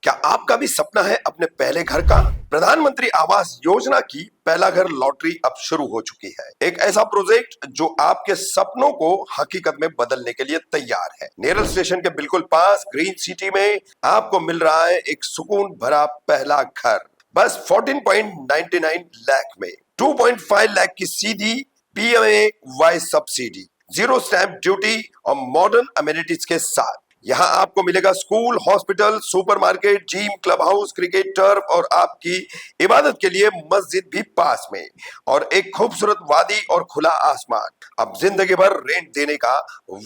क्या आपका भी सपना है अपने पहले घर का? प्रधानमंत्री आवास योजना की पहला घर लॉटरी अब शुरू हो चुकी है। एक ऐसा प्रोजेक्ट जो आपके सपनों को हकीकत में बदलने के लिए तैयार है। नेरल स्टेशन के बिल्कुल पास ग्रीन सिटी में आपको मिल रहा है एक सुकून भरा पहला घर, बस 14.99 लाख में 2.5 लाख की सीधी PMAY subsidy, zero stamp duty और मॉडर्न अमेनिटीज के साथ। यहाँ आपको मिलेगा school, hospital, supermarket, gym, club house, cricket turf और आपकी इबादत के लिए मस्जिद भी पास में, और एक खूबसूरत वादी और खुला आसमान। अब जिंदगी भर रेंट देने का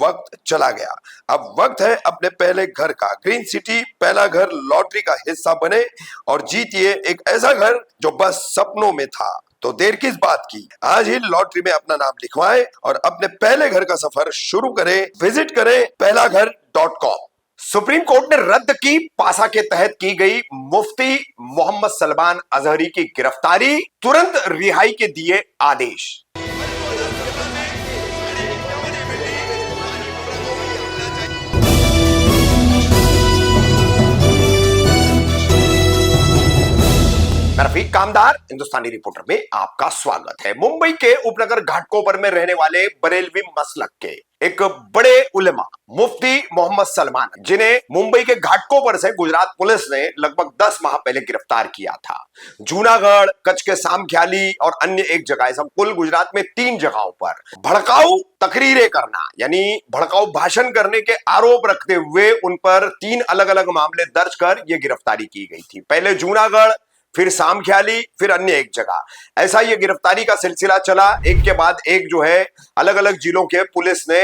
वक्त चला गया। अब वक्त है अपने पहले घर का। ग्रीन सिटी पहला घर लॉटरी का हिस्सा बने और जीतिए एक ऐसा घर जो बस सपनों में था। तो देर किस बात की, आज ही लॉटरी में अपना नाम लिखवाएं और अपने पहले घर का सफर शुरू करें। विजिट करें पहलाघर.com। सुप्रीम कोर्ट ने रद्द की पासा के तहत की गई मुफ्ती मोहम्मद सलमान अजहरी की गिरफ्तारी, तुरंत रिहाई के दिए आदेश। रफीक कामदार, हिंदुस्तानी रिपोर्टर में आपका स्वागत है। मुंबई के उपनगर घाटकोपर में रहने वाले बरेलवी मसलक के एक बड़े उलेमा मुफ्ती मोहम्मद सलमान, जिन्हें मुंबई के घाटकोपर से गुजरात पुलिस ने लगभग 10 माह पहले गिरफ्तार किया था। जूनागढ़, कच्छ के सामख्याली और अन्य एक जगह, सब कुल गुजरात में 3 जगहों पर भड़काऊ तकरीरें करना यानी भड़काऊ भाषण करने के आरोप रखते हुए उन पर 3 अलग अलग मामले दर्ज कर यह गिरफ्तारी की गई थी। पहले जूनागढ़, फिर सामख्याली, फिर अन्य एक जगह। ऐसा ये गिरफ्तारी का सिलसिला चला, एक के बाद एक जो है अलग अलग जिलों के पुलिस ने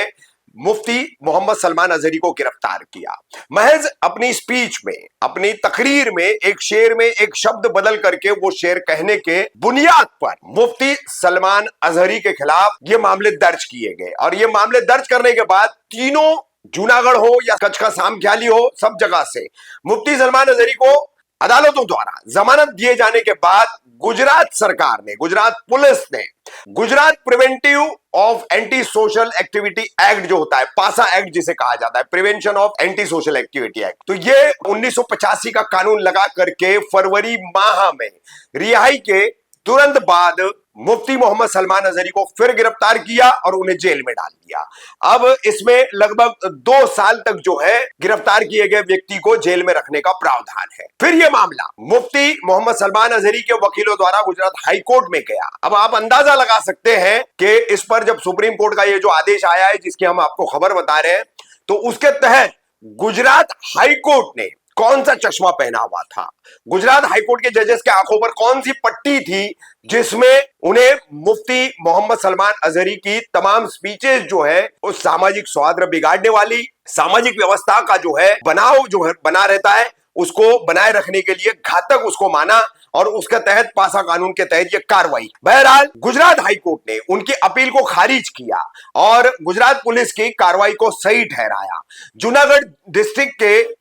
मुफ्ती मोहम्मद सलमान अजहरी को गिरफ्तार किया। महज अपनी स्पीच में, अपनी तकरीर में एक शेर में एक शब्द बदल करके वो शेर कहने के बुनियाद पर मुफ्ती सलमान अजहरी के खिलाफ ये मामले दर्ज किए गए। और ये मामले दर्ज करने के बाद तीनों, जूनागढ़ हो या कच्छ का सामख्याली हो, सब जगह से मुफ्ती सलमान अजहरी को अदालतों द्वारा जमानत दिए जाने के बाद गुजरात सरकार ने, गुजरात पुलिस ने Gujarat preventive of anti social activity act जो होता है, पासा एक्ट जिसे कहा जाता है, prevention of anti social activity act, तो ये 1985 का कानून लगा करके फरवरी माह में रिहाई के तुरंत बाद मुफ्ती मोहम्मद सलमान अजहरी को फिर गिरफ्तार किया और उन्हें जेल में डाल दिया। अब इसमें लगभग 2 साल तक जो है गिरफ्तार किए गए व्यक्ति को जेल में रखने का प्रावधान है। फिर यह मामला मुफ्ती मोहम्मद सलमान अजहरी के वकीलों द्वारा गुजरात हाई कोर्ट में गया। अब आप अंदाजा लगा सकते हैं कि इस पर जब सुप्रीम कोर्ट का ये जो आदेश आया है, जिसकी हम आपको खबर बता रहे हैं, तो उसके तहत गुजरात हाई कोर्ट ने कौन सा चश्मा पहना हुआ था, गुजरात हाईकोर्ट के जजेस के आंखों पर कौन सी पट्टी थी, जिसमें उन्हें मुफ्ती मोहम्मद सलमान अजहरी की तमाम स्पीचेस जो है उस सामाजिक सौहार्द बिगाड़ने वाली, सामाजिक व्यवस्था का जो है बनाव जो है बना रहता है, उसको बनाए रखने के लिए घातक उसको माना और उसके तहत पासा कानून के तहत यह कार्रवाई। बहरहाल गुजरात हाईकोर्ट ने उनकी अपील को खारिज किया और गुजरात पुलिस की कार्रवाई को सही ठहराया। जूनागढ़ डिस्ट्रिक्ट के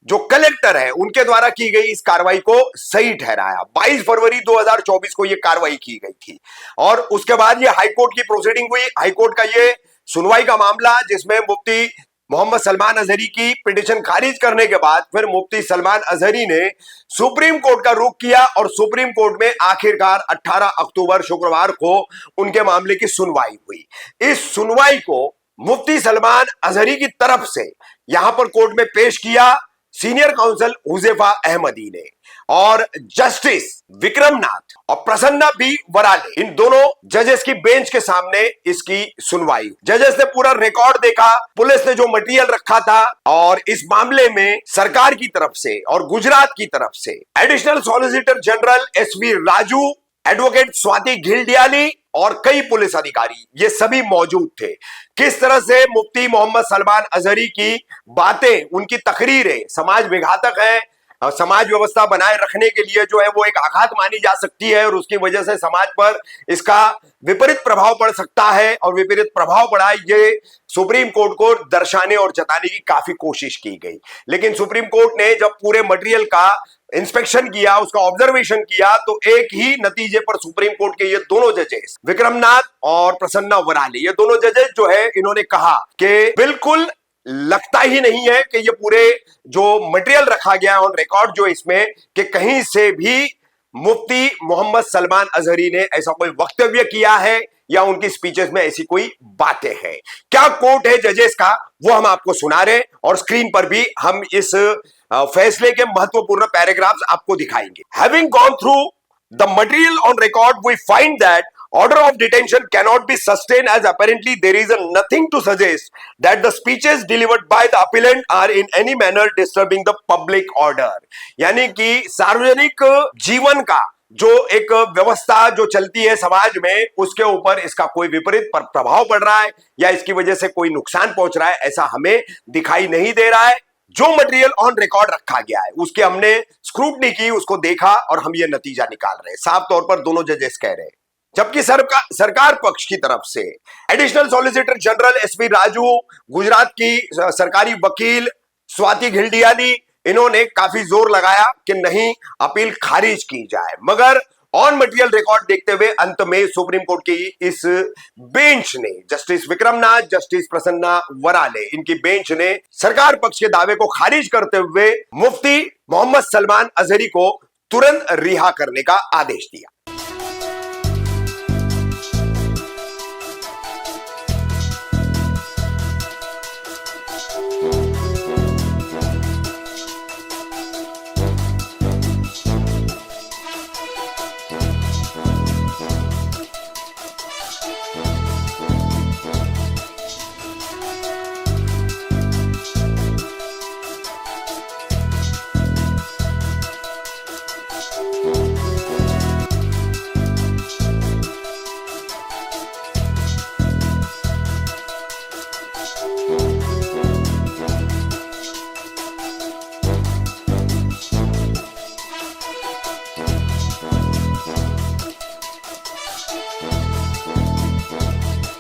जो कलेक्टर है उनके द्वारा की गई इस कार्रवाई को सही ठहराया। 22 फरवरी 2024 को यह कार्रवाई की गई थी और उसके बाद ये हाईकोर्ट की प्रोसीडिंग हुई। हाईकोर्ट का ये सुनवाई का मामला, जिसमें मुफ्ती मोहम्मद सलमान अजहरी की पिटीशन खारिज करने के बाद फिर मुफ्ती सलमान अजहरी ने सुप्रीम कोर्ट का रुख किया और सुप्रीम कोर्ट में आखिरकार 18 अक्टूबर शुक्रवार को उनके मामले की सुनवाई हुई। इस सुनवाई को मुफ्ती सलमान अजहरी की तरफ से यहां पर कोर्ट में पेश किया सीनियर काउंसिल हुजैफा अहमदी ने और जस्टिस विक्रमनाथ और प्रसन्ना बी वराले, इन दोनों जजेस की बेंच के सामने इसकी सुनवाई। जजेस ने पूरा रिकॉर्ड देखा, पुलिस ने जो मटेरियल रखा था, और इस मामले में सरकार की तरफ से और गुजरात की तरफ से additional solicitor general SV Raju, advocate Swati Ghildiyal और कई पुलिस अधिकारी ये सभी मौजूद थे। किस तरह से मुफ्ती मोहम्मद सलमान अजहरी की बातें, उनकी तकरीरें समाज विघातक है, समाज व्यवस्था बनाए रखने के लिए जो है वो एक आघात मानी जा सकती है और उसकी वजह से समाज पर इसका विपरीत प्रभाव पड़ सकता है, और विपरीत प्रभाव पड़ा ये सुप्रीम कोर्ट को दर्शाने और जताने की काफी कोशिश की गई। लेकिन सुप्रीम कोर्ट ने जब पूरे मटेरियल का इंस्पेक्शन किया, उसका ऑब्जर्वेशन किया, तो एक ही नतीजे पर सुप्रीम कोर्ट के ये दोनों जजेस विक्रमनाथ और प्रसन्ना वराले, ये दोनों जजेस जो है इन्होंने कहा कि बिल्कुल लगता ही नहीं है कि ये पूरे जो मटेरियल रखा गया है ऑन रिकॉर्ड जो इसमें, कि कहीं से भी मुफ्ती मोहम्मद सलमान अजहरी ने ऐसा कोई वक्तव्य किया है या उनकी स्पीचेस में ऐसी कोई बातें हैं। क्या कोर्ट है जजेस का, वो हम आपको सुना रहे हैं और स्क्रीन पर भी हम इस फैसले के महत्वपूर्ण पैराग्राफ्स आपको दिखाएंगे। Having gone through the material on record, we find that order of detention cannot be sustained as apparently there is nothing to suggest that the speeches delivered by the appellant are in any manner disturbing the public order। यानी कि सार्वजनिक जीवन का जो एक व्यवस्था जो चलती है समाज में, उसके ऊपर इसका कोई विपरीत प्रभाव पड़ रहा है या इसकी वजह से कोई नुकसान पहुंच रहा है, ऐसा हमें दिखाई नहीं दे रहा है। जो मटेरियल ऑन रिकॉर्ड रखा गया है उसके हमने स्क्रूटनी की, उसको देखा और हम ये नतीजा निकाल रहे हैं। साफ तौर पर दोनों जजेस कह रहे हैं। जबकि सरकार पक्ष की तरफ से additional solicitor general SP Raju, Gujarat की सरकारी वकील स्वाति घिल्डियाली, इन्होंने काफी जोर लगाया कि नहीं, अपील खारिज की जाए। मगर ऑन मटेरियल रिकॉर्ड देखते हुए अंत में सुप्रीम कोर्ट की इस बेंच ने, जस्टिस विक्रमनाथ, जस्टिस प्रसन्ना वराले, इनकी बेंच ने सरकार पक्ष के दावे को खारिज करते हुए मुफ्ती मोहम्मद सलमान अजहरी को तुरंत रिहा करने का आदेश दिया।